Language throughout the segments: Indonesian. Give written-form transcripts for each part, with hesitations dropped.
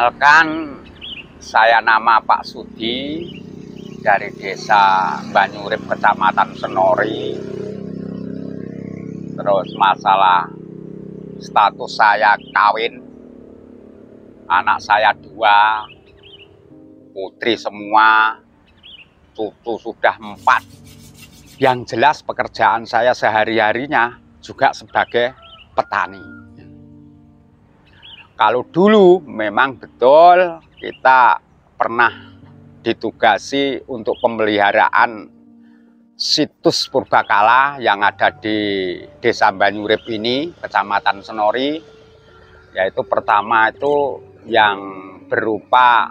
Perkenalkan, saya nama Pak Sudi dari Desa Banyurip, Kecamatan Senori. Terus masalah status saya kawin, anak saya 2, putri semua, cucu sudah 4. Yang jelas pekerjaan saya sehari-harinya juga sebagai petani. Kalau dulu memang betul kita pernah ditugasi untuk pemeliharaan situs purbakala yang ada di Desa Banyurip ini, Kecamatan Senori. Yaitu pertama itu yang berupa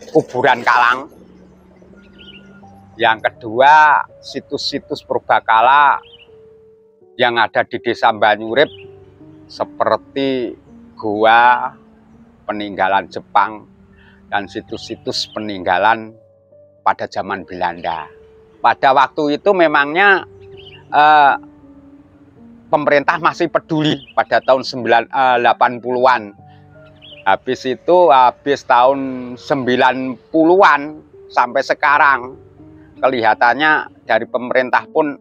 kuburan kalang. Yang kedua, situs-situs purbakala yang ada di Desa Banyurip seperti gua peninggalan Jepang dan situs-situs peninggalan pada zaman Belanda. Pada waktu itu memangnya pemerintah masih peduli pada tahun 80-an. Habis tahun 90-an sampai sekarang kelihatannya dari pemerintah pun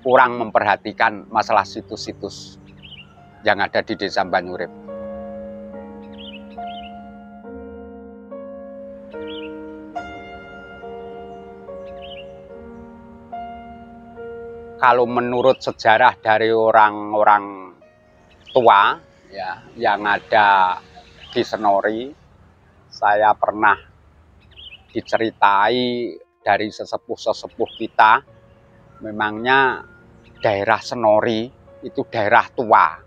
kurang memperhatikan masalah situs-situs yang ada di Desa Banyurip. Kalau menurut sejarah dari orang-orang tua ya, yang ada di Senori, saya pernah diceritai dari sesepuh-sesepuh kita, memangnya daerah Senori itu daerah tua.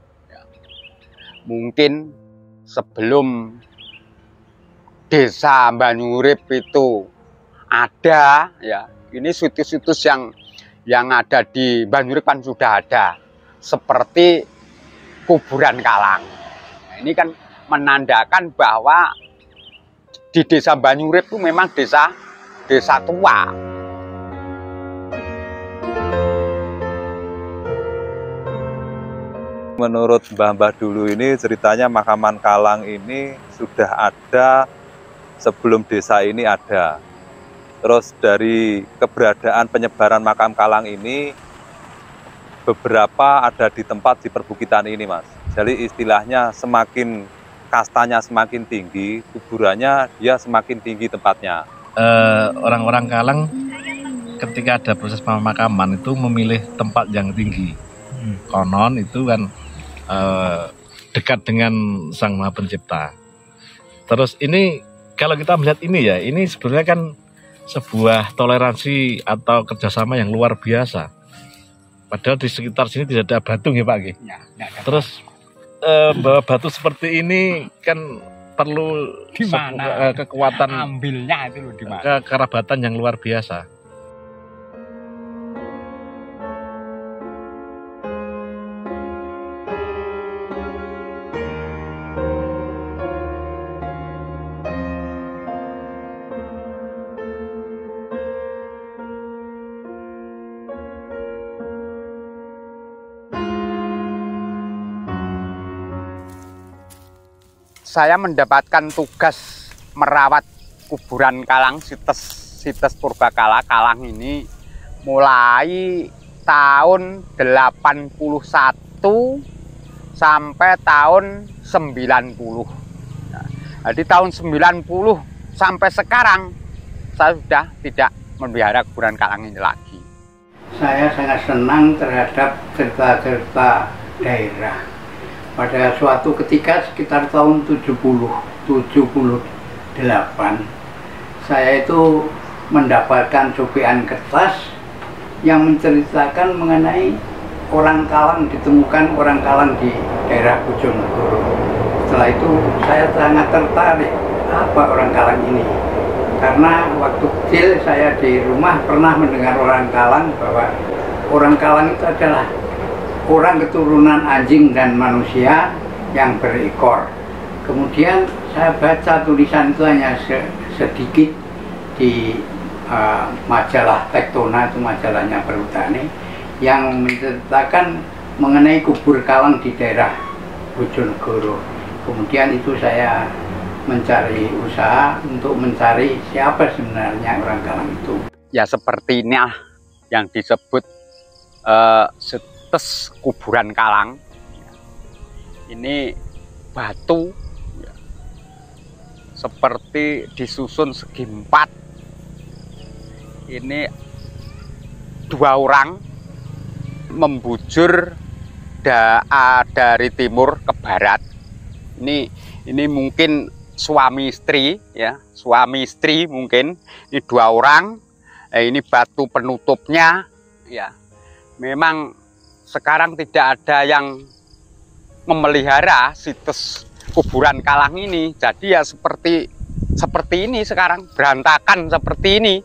Mungkin sebelum Desa Banyurip itu ada, ya, ini situs-situs yang ada di Banyurip kan sudah ada, seperti kuburan kalang. Ini kan menandakan bahwa di Desa Banyurip itu memang desa tua. Menurut mbah-mbah dulu ini ceritanya makaman kalang ini sudah ada sebelum desa ini ada. Terus dari keberadaan penyebaran makam kalang ini beberapa ada di tempat di perbukitan ini, Mas. Jadi istilahnya semakin kastanya semakin tinggi, kuburannya dia semakin tinggi tempatnya. Orang-orang Kalang ketika ada proses pemakaman itu memilih tempat yang tinggi. Konon itu kan dekat dengan Sang Maha Pencipta. Terus ini kalau kita melihat ini ya, ini sebenarnya kan sebuah toleransi atau kerjasama yang luar biasa. Padahal di sekitar sini tidak ada batu ya Pak. Ya, terus bawa batu seperti ini kan perlu kekuatan ambilnya itu loh, di mana? Kekerabatan yang luar biasa. Saya mendapatkan tugas merawat kuburan kalang, situs purbakala kalang ini mulai tahun 81 sampai tahun 90. Jadi tahun 90 sampai sekarang saya sudah tidak memelihara kuburan kalang ini lagi. Saya sangat senang terhadap cerita-cerita daerah. Pada suatu ketika sekitar tahun 78, saya itu mendapatkan cobean kertas yang menceritakan mengenai orang Kalang, ditemukan orang Kalang di daerah Bojonegoro. Setelah itu saya sangat tertarik, apa orang Kalang ini? Karena waktu kecil saya di rumah pernah mendengar orang Kalang bahwa orang Kalang itu adalah orang keturunan anjing dan manusia yang berekor. Kemudian saya baca tulisan itu hanya sedikit di majalah Tektona, itu majalahnya Perhutani, yang menceritakan mengenai kubur kalang di daerah Bojonegoro. Kemudian itu saya mencari usaha untuk mencari siapa sebenarnya orang Kalang itu. Ya seperti ini yang disebut situs kuburan Kalang. Ini batu ya, seperti disusun segi empat. Ini dua orang membujur dari timur ke barat. Ini mungkin suami istri ya, suami istri mungkin. Ini dua orang. Ini batu penutupnya ya. Memang sekarang tidak ada yang memelihara situs kuburan Kalang ini. Jadi ya seperti ini sekarang, berantakan seperti ini.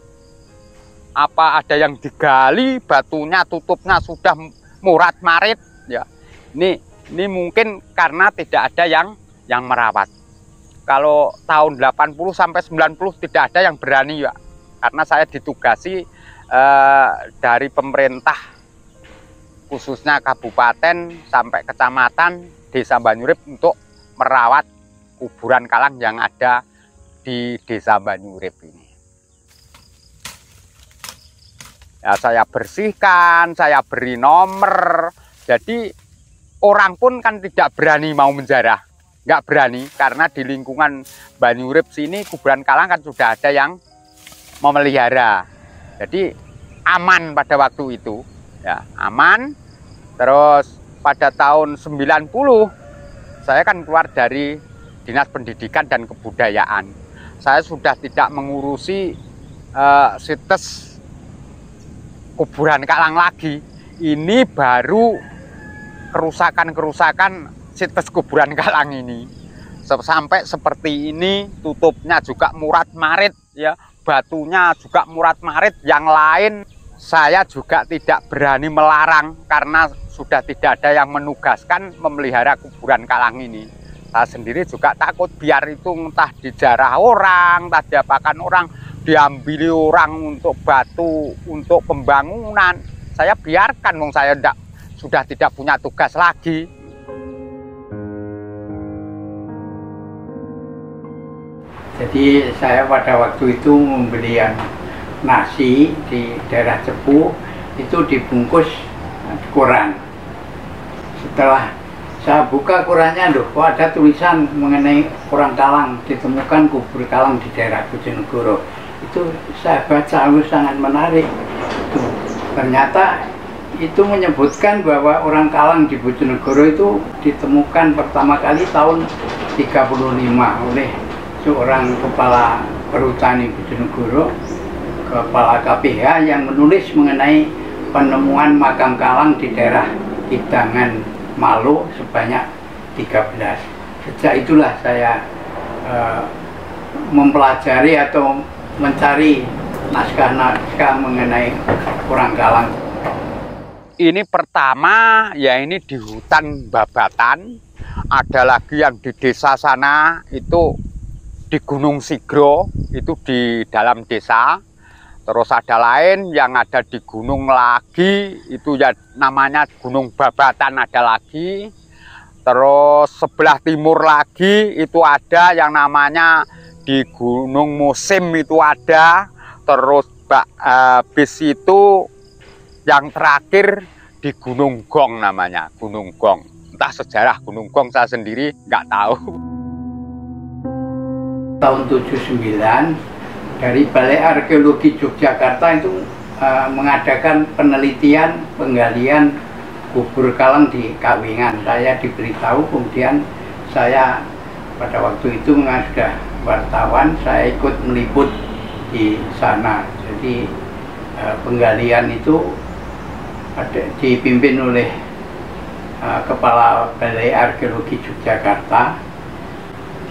Apa ada yang digali, batunya tutupnya sudah murat marit ya. Ini mungkin karena tidak ada yang merawat. Kalau tahun 80 sampai 90 tidak ada yang berani ya. Karena saya ditugasi dari pemerintah, khususnya kabupaten sampai kecamatan Desa Banyurip untuk merawat kuburan Kalang yang ada di Desa Banyurip ini. Ya, saya bersihkan, saya beri nomor. Jadi orang pun kan tidak berani mau menjarah, nggak berani karena di lingkungan Banyurip sini kuburan Kalang kan sudah ada yang memelihara. Jadi aman pada waktu itu ya, aman. Terus pada tahun 90 saya kan keluar dari Dinas Pendidikan dan Kebudayaan. Saya sudah tidak mengurusi situs kuburan Kalang lagi. Ini baru kerusakan situs kuburan Kalang ini. Sampai seperti ini, tutupnya juga murat marit ya. Batunya juga murat marit, yang lain saya juga tidak berani melarang karena sudah tidak ada yang menugaskan memelihara kuburan Kalang ini. Saya sendiri juga takut biar itu entah dijarah orang, entah diapakan orang, diambil orang untuk batu, untuk pembangunan. Saya biarkan, wong saya sudah tidak punya tugas lagi. Jadi saya pada waktu itu membeli nasi di daerah Cepu, itu dibungkus koran. Setelah saya buka korannya, loh, kok ada tulisan mengenai orang Kalang, ditemukan kubur Kalang di daerah Bojonegoro. Itu saya baca, sangat menarik. Ternyata itu menyebutkan bahwa orang Kalang di Bojonegoro itu ditemukan pertama kali tahun 35 oleh seorang kepala perhutani Bojonegoro, kepala KPH, yang menulis mengenai penemuan makam Kalang di daerah Hidangan Malo sebanyak 13. Sejak itulah saya mempelajari atau mencari naskah-naskah mengenai orang Kalang. Ini pertama ya, ini di hutan Babatan. Ada lagi yang di desa sana itu di Gunung Sigro, itu di dalam desa. Terus ada lain yang ada di gunung lagi, itu ya namanya Gunung Babatan ada lagi. Terus sebelah timur lagi itu ada yang namanya di Gunung Musim itu ada. Terus bis itu yang terakhir di Gunung Gong namanya, Gunung Gong. Entah sejarah Gunung Gong saya sendiri nggak tahu. Tahun 79 dari Balai Arkeologi Yogyakarta itu mengadakan penelitian penggalian kubur Kalang di Kawingan. Saya diberitahu, kemudian saya pada waktu itu sudah wartawan, saya ikut meliput di sana. Jadi penggalian itu dipimpin oleh Kepala Balai Arkeologi Yogyakarta.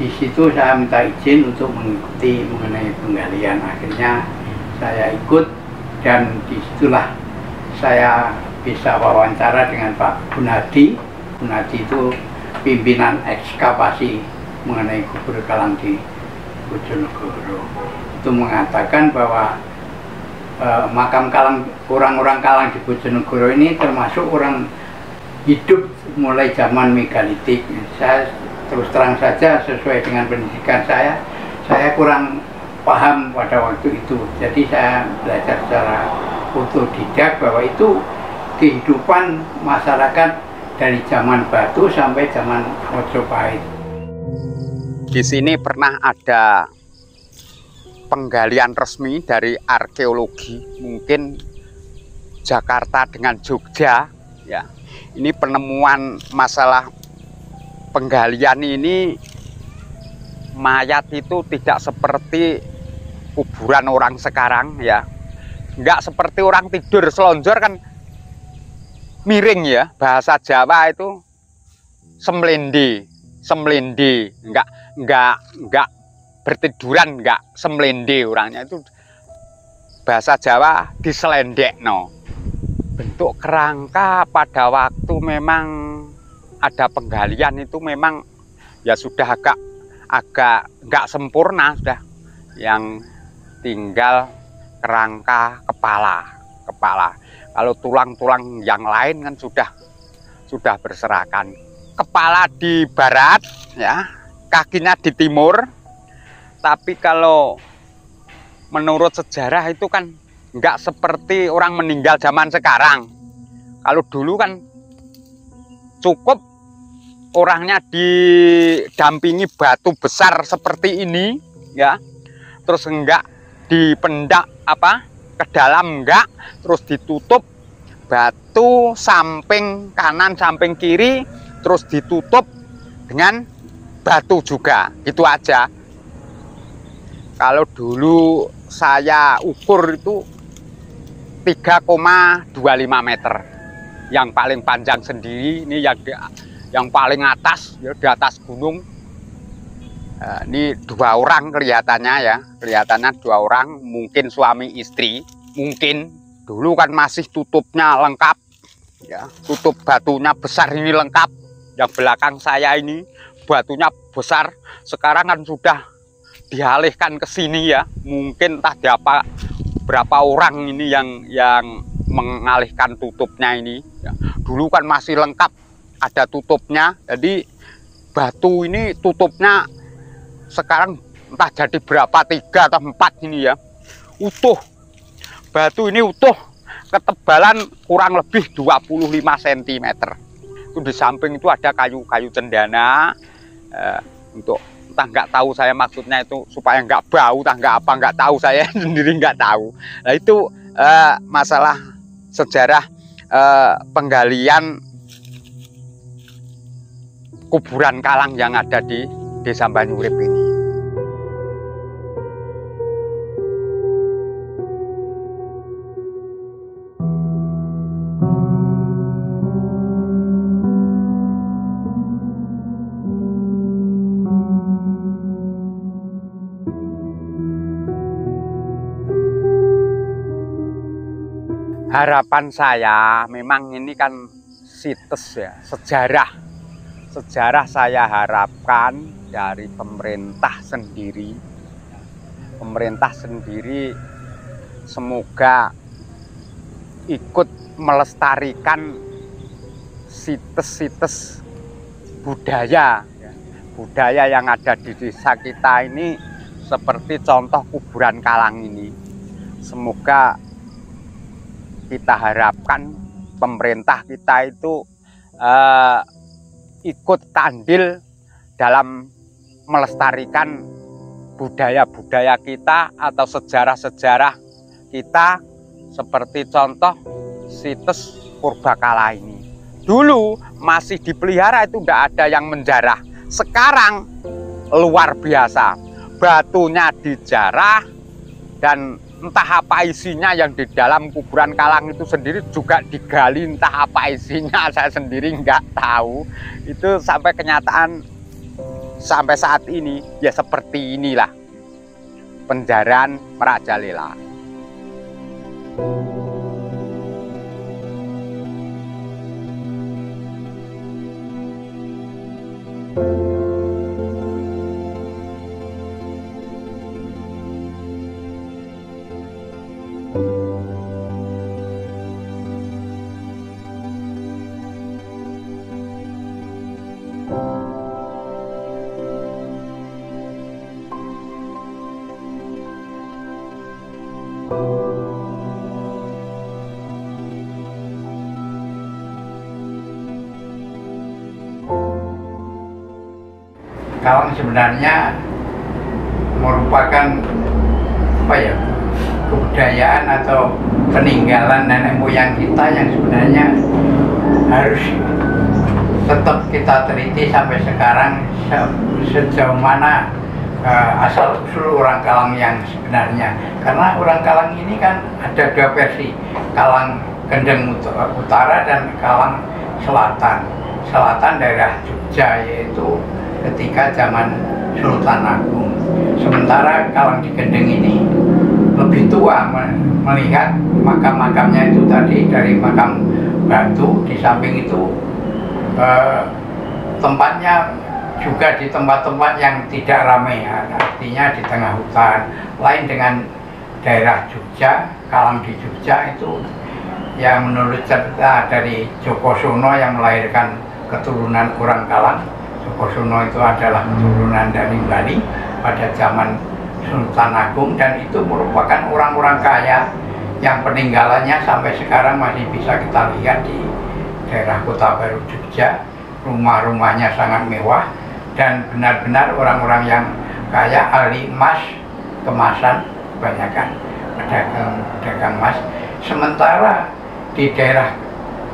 Di situ saya minta izin untuk mengikuti mengenai penggalian. Akhirnya saya ikut, dan disitulah saya bisa wawancara dengan Pak Gunadi. Gunadi itu pimpinan ekskavasi mengenai kubur Kalang di Bojonegoro. Itu mengatakan bahwa makam Kalang, orang-orang Kalang di Bojonegoro ini termasuk orang hidup mulai zaman megalitik. Saya terus terang saja sesuai dengan pendidikan saya kurang paham pada waktu itu. Jadi saya belajar secara otodidak bahwa itu kehidupan masyarakat dari zaman Batu sampai zaman Mojopahit. Di sini pernah ada penggalian resmi dari arkeologi, mungkin Jakarta dengan Jogja, ya. Ini penemuan masalah penggalian ini, mayat itu tidak seperti kuburan orang sekarang, ya. Enggak seperti orang tidur selonjor kan miring, ya. Bahasa Jawa itu semlende, enggak bertiduran, enggak semlende orangnya itu. Bahasa Jawa diselendekno. Bentuk kerangka pada waktu memang ada penggalian itu memang ya sudah agak enggak sempurna sudah. Yang tinggal kerangka kepala. Kalau tulang-tulang yang lain kan sudah berserakan. Kepala di barat, ya, kakinya di timur. Tapi kalau menurut sejarah itu kan nggak seperti orang meninggal zaman sekarang. Kalau dulu kan cukup orangnya didampingi batu besar seperti ini, ya. Terus enggak dipendak ke dalam, enggak, terus ditutup batu samping kanan samping kiri, terus ditutup dengan batu juga, itu aja. Kalau dulu saya ukur itu 3,25 meter. Yang paling panjang sendiri ini yang paling atas, ya, di atas gunung. Ini 2 orang kelihatannya, ya, kelihatannya 2 orang, mungkin suami istri, mungkin. Dulu kan masih tutupnya lengkap, ya, tutup batunya besar ini lengkap. Yang belakang saya ini batunya besar, sekarang kan sudah dialihkan ke sini, ya. Mungkin entah berapa orang ini yang mengalihkan tutupnya ini, ya. Dulu kan masih lengkap ada tutupnya, jadi batu ini tutupnya sekarang entah jadi berapa, 3 atau 4 ini, ya, utuh. Batu ini utuh, ketebalan kurang lebih 25 cm. Itu di samping itu ada kayu-kayu cendana, untuk entah nggak tahu saya maksudnya itu supaya nggak bau, entah nggak tahu, saya sendiri nggak tahu. Nah itu masalah sejarah penggalian kuburan Kalang yang ada di Desa Banyurip ini. Harapan saya memang ini kan situs, ya, sejarah saya harapkan dari pemerintah sendiri semoga ikut melestarikan situs-situs budaya, ya, budaya yang ada di desa kita ini, seperti contoh kuburan Kalang ini. Semoga kita harapkan pemerintah kita itu ikut andil dalam melestarikan budaya-budaya kita atau sejarah-sejarah kita, seperti contoh situs Purbakala ini. Dulu masih dipelihara, itu tidak ada yang menjarah. Sekarang luar biasa, batunya dijarah, dan entah apa isinya yang di dalam kuburan Kalang itu sendiri juga digali, entah apa isinya, saya sendiri nggak tahu. Itu sampai kenyataan sampai saat ini ya seperti inilah penjaraan merajalela. Kalang sebenarnya merupakan apa ya, kebudayaan atau peninggalan nenek moyang kita yang sebenarnya harus tetap kita teliti sampai sekarang, sejauh mana asal usul orang Kalang yang sebenarnya. Karena orang Kalang ini kan ada dua versi, Kalang Kendeng Utara dan Kalang Selatan. Selatan daerah Jogja, yaitu ketika zaman Sultan Agung. Sementara Kalang di Kendeng ini lebih tua, melihat makam-makamnya itu tadi dari makam batu, di samping itu tempatnya juga di tempat-tempat yang tidak ramai, artinya di tengah hutan. Lain dengan daerah Jogja, Kalang di Jogja itu yang menurut cerita dari Jogosono yang melahirkan keturunan orang Kalang. Jogosono itu adalah keturunan dari Bali pada zaman Sultan Agung, dan itu merupakan orang-orang kaya yang peninggalannya sampai sekarang masih bisa kita lihat di daerah Kota Baru Jogja. Rumah-rumahnya sangat mewah dan benar-benar orang-orang yang kaya, ahli emas, kemasan, kebanyakan pedagang emas. Sementara di daerah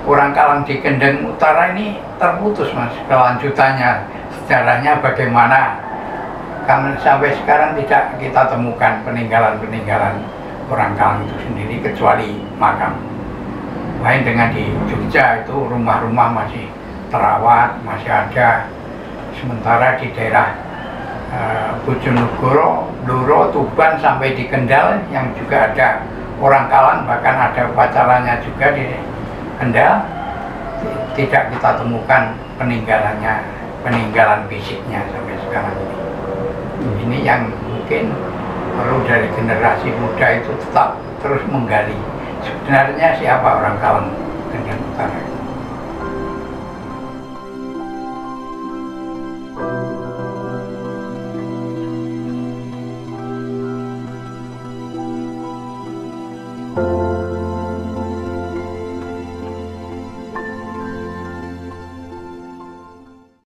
orang Kalang di Kendeng Utara ini terputus, Mas, kelanjutannya, sejarahnya bagaimana, karena sampai sekarang tidak kita temukan peninggalan-peninggalan orang Kalang itu sendiri kecuali makam. Lain dengan di Jogja, itu rumah-rumah masih terawat, masih ada. Sementara di daerah Bojonegoro, Blora, Tuban sampai di Kendal yang juga ada orang Kalang, bahkan ada upacaranya juga di Kendal, tidak kita temukan peninggalannya, peninggalan fisiknya sampai sekarang ini. Ini yang mungkin perlu dari generasi muda itu tetap terus menggali sebenarnya siapa orang Kalang Kendeng Utara.